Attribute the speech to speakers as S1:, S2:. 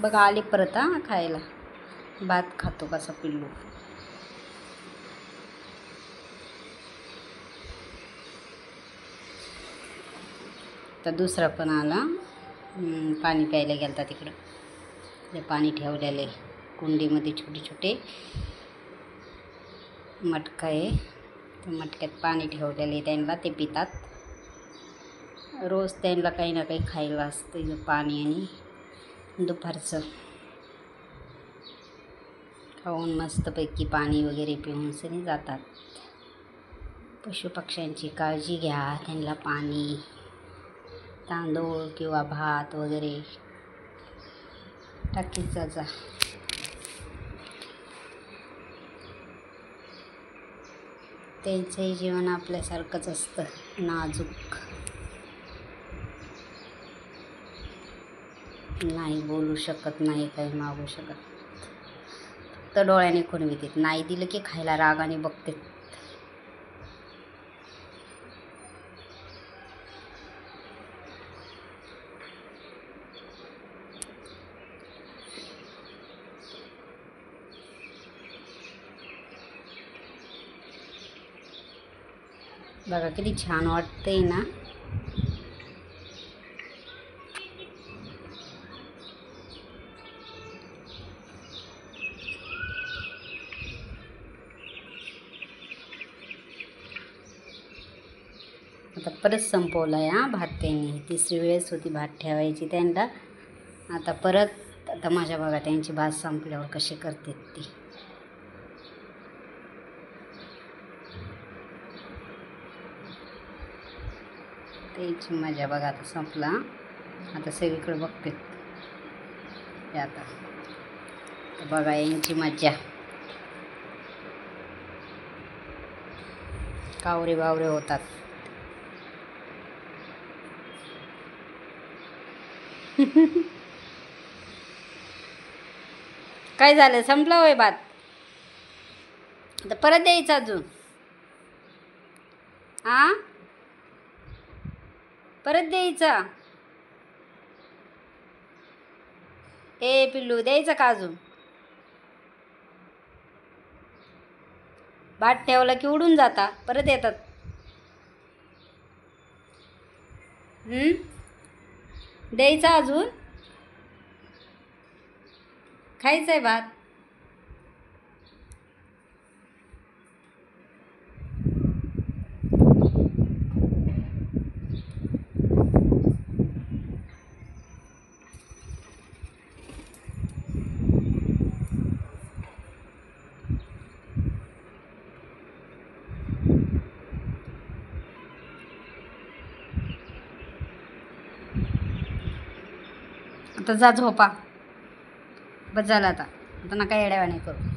S1: बघा आले परत हा खायला. भात खातो कसा पिल्लू. तर दुसरा पण आला. पाणी प्यायला गेलता तिकडं. ते पाणी ठेवलेले कुंडीमध्ये छोटे छोटे मटका आहे. त्या मटक्यात पाणी ठेवलेले त्यांना, ते पितात. रोज त्यांना काही ना काही खायला असतं, पाणी आणि दुपारचं खाऊन मस्तपैकी पाणी वगैरे पिऊन सनी जातात. पशुपक्ष्यांची काळजी घ्या. त्यांना पाणी, तांदूळ किंवा भात वगैरे टाकीत जा. त्यांचंही जीवन आपल्यासारखंच असतं, नाजूक. नाही बोलू शकत, नाही काही मागू शकत. फक्त डोळ्याने खुणवितात. नाही दिलं की खायला रागाने बघते. बघा किती छान वाटतंय ना. आता परत संपवला आहे हा भात त्यांनी. तिसरी वेळेस होती भात ठेवायची त्यांना. आता परत आता माझ्या बघा त्यांची भात संपल्यावर कशी करतात ती. त्याची मजा बघा. आता संपला. आता सगळीकडे बघते आता. बघा यांची मज्जा. कावरे बावरे होतात. काय झालं, संपलं होय भात? आता परत द्यायचं अजून? हा, परत द्यायचा? ए पिल्लू, द्यायचं का अजून? भात ठेवला की उडून जाता, परत येतात. द्यायचा अजून? खायचंय भात? आता जा झोपा. बस झालं आता. आता नका येड्यावानी करू.